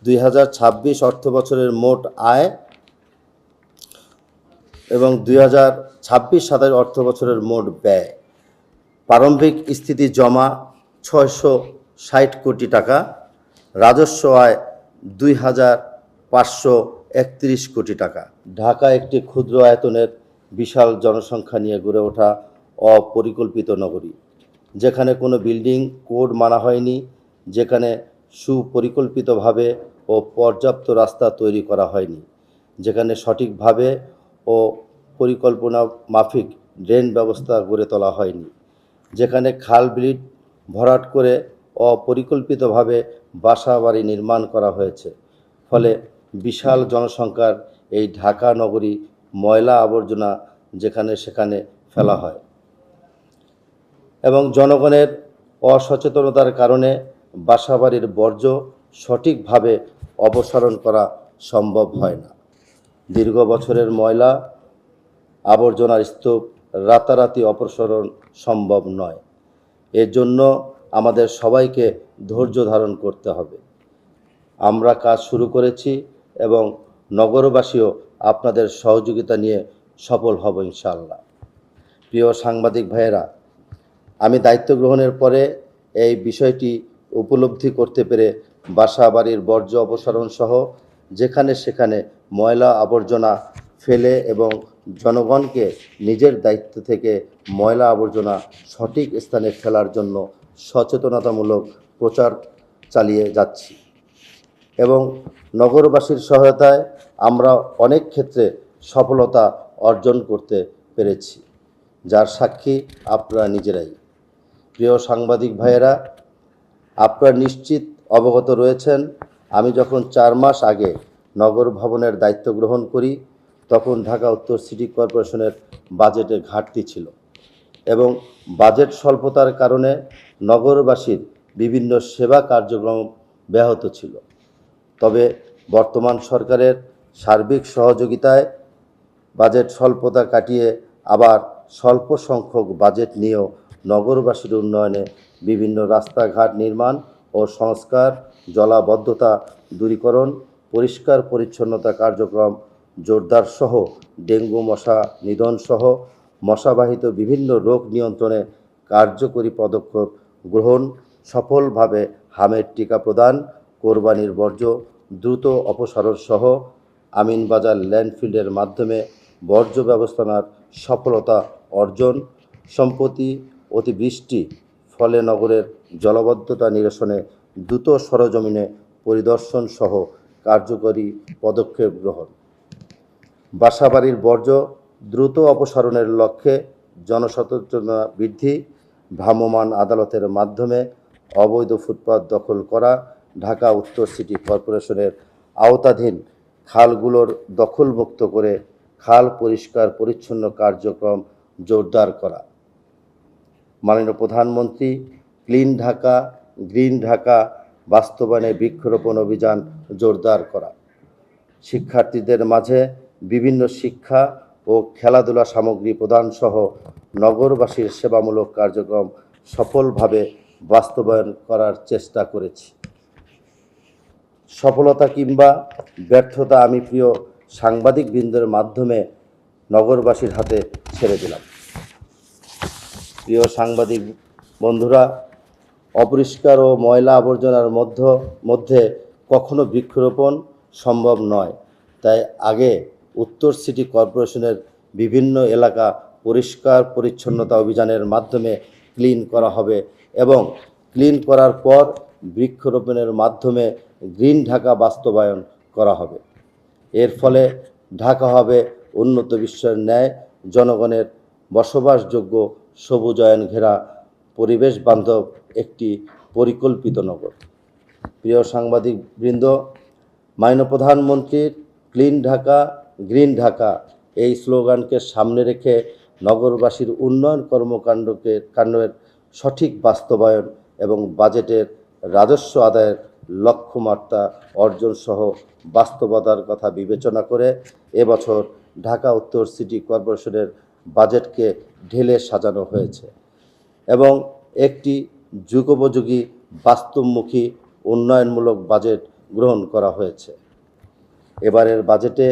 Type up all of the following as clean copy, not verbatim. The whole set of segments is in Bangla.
2026 অর্থবছরের মোট আয় এবং 2026-27 অর্থবছরের মোট ব্যয়। প্রারম্ভিক স্থিতি জমা 660 কোটি টাকা, রাজস্ব আয় 2531 কোটি টাকা। ঢাকা একটি ক্ষুদ্র আয়তনের বিশাল জনসংখ্যা নিয়ে গড়ে ওঠা অপরিকল্পিত নগরী, যেখানে কোনো বিল্ডিং কোড মানা হয়নি, যেখানে সুপরিকল্পিতভাবে ও পর্যাপ্ত রাস্তা তৈরি করা হয়নি, যেখানে সঠিকভাবে ও পরিকল্পনা মাফিক ড্রেন ব্যবস্থা গড়ে তোলা হয়নি, যেখানে খাল বিল ভরাট করে অপরিকল্পিতভাবে বাসা বাড়ি নির্মাণ করা হয়েছে। ফলে বিশাল জনসংখ্যার এই ঢাকা নগরী ময়লা আবর্জনা যেখানে সেখানে ফেলা হয় এবং জনগণের অসচেতনতার কারণে বাসাবাড়ির বর্জ্য সঠিকভাবে অপসারণ করা সম্ভব হয় না। দীর্ঘ বছরের ময়লা আবর্জনার স্তূপ রাতারাতি অপসারণ সম্ভব নয়। এর জন্য আমাদের সবাইকে ধৈর্য ধারণ করতে হবে। আমরা কাজ শুরু করেছি এবং নগরবাসীও আপনাদের সহযোগিতা নিয়ে সফল হব ইনশাআল্লাহ। প্রিয় সাংবাদিক ভাইয়েরা, আমি দায়িত্ব গ্রহণের পরে এই বিষয়টি উপলব্ধি করতে পেরে বাসা বাড়ির বর্জ্য অপসারণ সহ যেখানে সেখানে ময়লা আবর্জনা ফেলে এবং জনগণকে নিজের দায়িত্ব থেকে ময়লা আবর্জনা সঠিক স্থানে ফেলার জন্য সচেতনতামূলক প্রচার চালিয়ে যাচ্ছি এবং নগরবাসীর সহায়তায় আমরা অনেক ক্ষেত্রে সফলতা অর্জন করতে পেরেছি, যার সাক্ষী আপনারা নিজেরাই। প্রিয় সাংবাদিক ভাইয়েরা, আপনারা নিশ্চিত অবগত রয়েছেন, আমি যখন 4 মাস আগে নগর ভবনের দায়িত্ব গ্রহণ করি তখন ঢাকা উত্তর সিটি কর্পোরেশনের বাজেটে ঘাটতি ছিল এবং বাজেট স্বল্পতার কারণে নগরবাসীর বিভিন্ন সেবা কার্যক্রম ব্যাহত ছিল। তবে বর্তমান সরকারের সার্বিক সহযোগিতায় বাজেট স্বল্পতা কাটিয়ে আবার স্বল্প সংখ্যক বাজেট নিয়েও নগরবাসীর উন্নয়নে বিভিন্ন রাস্তাঘাট নির্মাণ ও সংস্কার, জলাবদ্ধতা দূরীকরণ, পরিষ্কার পরিচ্ছন্নতা কার্যক্রম জোরদার সহ ডেঙ্গু মশা নিধন সহ মশাবাহিত বিভিন্ন রোগ নিয়ন্ত্রণে কার্যকরী পদক্ষেপ গ্রহণ, সফলভাবে হামের টিকা প্রদান, কোরবানির বর্জ্য দ্রুত অপসারণ সহ আমিনবাজার ল্যান্ডফিল্ডের মাধ্যমে বর্জ্য ব্যবস্থাপনার সফলতা অর্জন, সম্প্রতি অতিবৃষ্টি ফলে নগরের জলাবদ্ধতা নিরসনে দ্রুত সরজমিনে পরিদর্শন সহ কার্যকরী পদক্ষেপ গ্রহণ, বাসাবাড়ির বর্জ্য দ্রুত অপসারণের লক্ষ্যে জনসচেতনতা বৃদ্ধি, ভ্রাম্যমাণ আদালতের মাধ্যমে অবৈধ ফুটপাত দখল করা, ঢাকা উত্তর সিটি কর্পোরেশনের আওতাধীন খালগুলোর দখলমুক্ত করে খাল পরিষ্কার পরিচ্ছন্ন কার্যক্রম জোরদার করা, মাননীয় প্রধানমন্ত্রী ক্লিন ঢাকা গ্রিন ঢাকা বাস্তবায়নে বৃক্ষরোপণ অভিযান জোরদার করা, শিক্ষার্থীদের মাঝে বিভিন্ন শিক্ষা ও খেলাধুলা সামগ্রী প্রদান সহ নগরবাসীর সেবামূলক কার্যক্রম সফলভাবে বাস্তবায়ন করার চেষ্টা করেছি। সফলতা কিংবা ব্যর্থতা আমি প্রিয় সাংবাদিকবৃন্দের মাধ্যমে নগরবাসীর হাতে ছেড়ে দিলাম। প্রিয় সাংবাদিক বন্ধুরা, অপরিষ্কার ও ময়লা আবর্জনার মধ্যে কখনো বৃক্ষরোপণ সম্ভব নয়। তাই আগে উত্তর সিটি কর্পোরেশনের বিভিন্ন এলাকা পরিষ্কার পরিচ্ছন্নতা অভিযানের মাধ্যমে ক্লিন করা হবে এবং ক্লিন করার পর বৃক্ষরোপণের মাধ্যমে গ্রিন ঢাকা বাস্তবায়ন করা হবে। এর ফলে ঢাকা হবে উন্নত বিশ্বের ন্যায় জনগণের বসবাসযোগ্য সবুজায়ন ঘেরা পরিবেশ বান্ধব একটি পরিকল্পিত নগর। প্রিয় সাংবাদিকবৃন্দ, মাননীয় প্রধানমন্ত্রীর ক্লিন ঢাকা গ্রিন ঢাকা এই স্লোগানকে সামনে রেখে নগরবাসীর উন্নয়ন কর্মকাণ্ডের সঠিক বাস্তবায়ন এবং বাজেটের রাজস্ব আদায়ের লক্ষ্যমাত্রা অর্জন সহ বাস্তবতার কথা বিবেচনা করে এবছর ঢাকা উত্তর সিটি কর্পোরেশনের বাজেটকে ঢেলে সাজানো হয়েছে এবং একটি যুগোপযোগী বাস্তবমুখী উন্নয়নমূলক বাজেট গ্রহণ করা হয়েছে। এবারের বাজেটে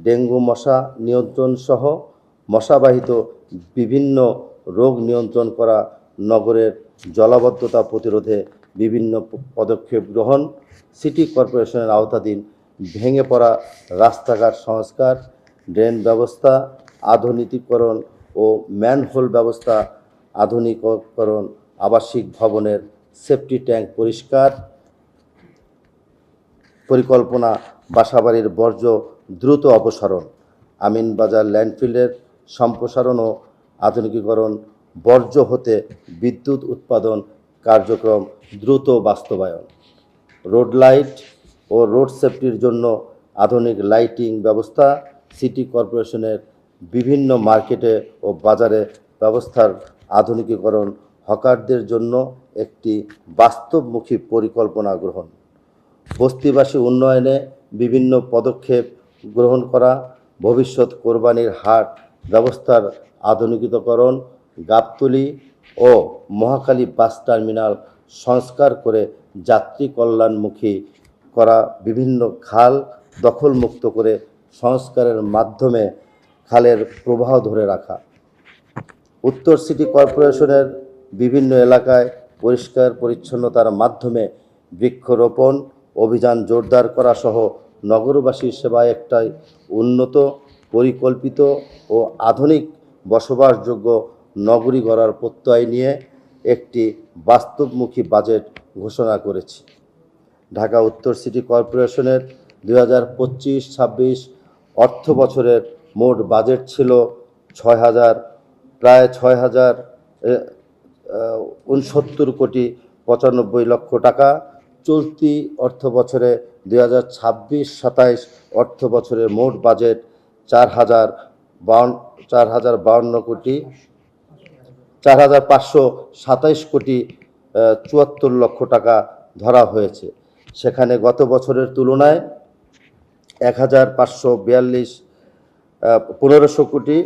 ডেঙ্গু মশা নিয়ন্ত্রণ সহ মশাবাহিত বিভিন্ন রোগ নিয়ন্ত্রণ করা, নগরের জলাবদ্ধতা প্রতিরোধে বিভিন্ন পদক্ষেপ গ্রহণ, সিটি কর্পোরেশনের আওতাধীন ভেঙে পড়া রাস্তাঘাট সংস্কার, ড্রেন ব্যবস্থা আধুনিকীকরণ ও ম্যানহোল ব্যবস্থা আধুনিকীকরণ, আবাসিক ভবনের সেফটি ট্যাঙ্ক পরিষ্কার, পরিকল্পনা, বাসাবাড়ির বর্জ্য দ্রুত অপসারণ, আমিনবাজার ল্যান্ডফিলের সম্প্রসারণ ও আধুনিকীকরণ, বর্জ্য হতে বিদ্যুৎ উৎপাদন কার্যক্রম দ্রুত বাস্তবায়ন, রোড লাইট ও রোড সেফটির জন্য আধুনিক লাইটিং ব্যবস্থা, সিটি কর্পোরেশনের বিভিন্ন মার্কেটে ও বাজারে ব্যবস্থার আধুনিকীকরণ, হকারদের জন্য একটি বাস্তবমুখী পরিকল্পনা গ্রহণ, বস্তিবাসী উন্নয়নে বিভিন্ন পদক্ষেপ গ্রহণ করা, ভবিষ্যৎ কোরবানির হাট ব্যবস্থার আধুনিকীকরণ, গাবতলী ও মহাখালী বাস টার্মিনাল সংস্কার করে যাত্রী কল্যাণমুখী করা, বিভিন্ন খাল দখলমুক্ত করে সংস্কারের মাধ্যমে খালের প্রবাহ ধরে রাখা, উত্তর সিটি কর্পোরেশনের বিভিন্ন এলাকায় পরিষ্কার পরিচ্ছন্নতার মাধ্যমে বৃক্ষরোপণ অভিযান জোরদার করা সহ নগরবাসীর সেবায় একটাই উন্নত, পরিকল্পিত ও আধুনিক বসবাসযোগ্য নগরী গড়ার প্রত্যয় নিয়ে একটি বাস্তবমুখী বাজেট ঘোষণা করেছি। ঢাকা উত্তর সিটি কর্পোরেশনের 2025-26 অর্থ বছরের মোট বাজেট ছিল প্রায় 6,069 কোটি 95 লক্ষ টাকা। চলতি অর্থ বছরে 2026-27 অর্থ বছরে মোট বাজেট 4,527 কোটি 74 লক্ষ টাকা ধরা হয়েছে। সেখানে গত বছরের তুলনায় 1,542 কোটি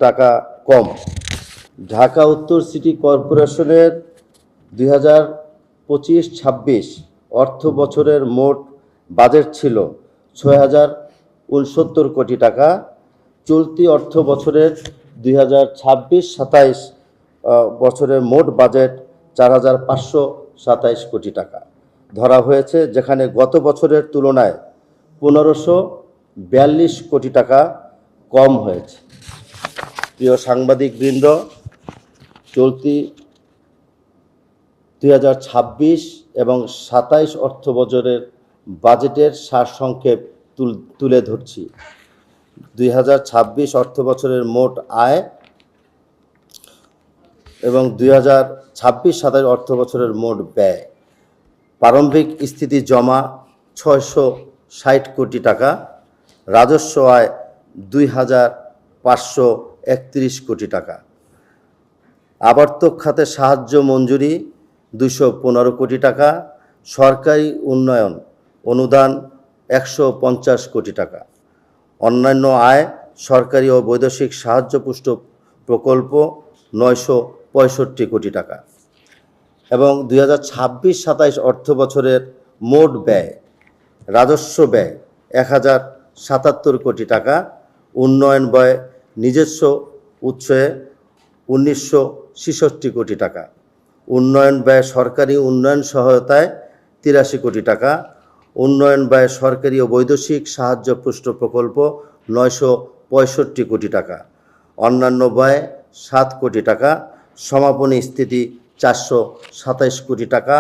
টাকা কম। ঢাকা উত্তর সিটি কর্পোরেশনের 2025-26 অর্থ বছরের মোট বাজেট ছিল 6,069 কোটি টাকা। চলতি অর্থ বছরের 2026-27 বছরের মোট বাজেট 4,527 কোটি টাকা ধরা হয়েছে, যেখানে গত বছরের তুলনায় 1,542 কোটি টাকা কম হয়েছে। প্রিয় সাংবাদিকবৃন্দ, চলতি 2026 এবং 27 অর্থ বছরের বাজেটের সারসংক্ষেপ তুলে ধরছি। 2026 অর্থ বছরের মোট আয় এবং 2026-27 অর্থ বছরের মোট ব্যয়। প্রারম্ভিক স্থিতি জমা 660 কোটি টাকা, রাজস্ব আয় 2,531 কোটি টাকা, আবর্তক খাতে সাহায্য মঞ্জুরি 215 কোটি টাকা, সরকারি উন্নয়ন অনুদান 150 কোটি টাকা, অন্যান্য আয় সরকারি ও বৈদেশিক সাহায্য পুষ্ট প্রকল্প 965 কোটি টাকা। এবং 2026-27 অর্থ বছরের মোট ব্যয়, রাজস্ব ব্যয় 1,077 কোটি টাকা, উন্নয়ন ব্যয় নিজস্ব উৎসে 1,966 কোটি টাকা, উন্নয়ন ব্যয় সরকারি উন্নয়ন সহায়তায় 83 কোটি টাকা, উন্নয়ন ব্যয় সরকারি ও বৈদেশিক সাহায্য পুষ্ট প্রকল্প 965 কোটি টাকা, অন্যান্য ব্যয় 7 কোটি টাকা, সমাপনী স্থিতি 427 কোটি টাকা।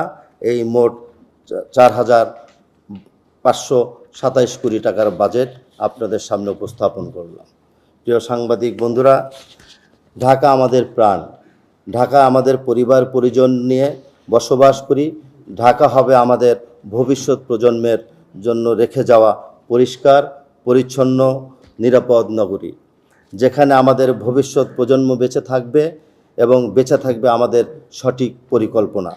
এই মোট 4,527 কোটি টাকার বাজেট আপনাদের সামনে উপস্থাপন করলাম। প্রিয় সাংবাদিক বন্ধুরা, ঢাকা আমাদের প্রাণ, ঢাকা আমাদের পরিবার পরিজন নিয়ে বসবাস করি। ঢাকা হবে আমাদের ভবিষ্যৎ প্রজন্মের জন্য রেখে যাওয়া পরিষ্কার পরিচ্ছন্ন নিরাপদ নগরী, যেখানে আমাদের ভবিষ্যৎ প্রজন্ম বেঁচে থাকবে এবং বেঁচে থাকবে আমাদের সঠিক পরিকল্পনা।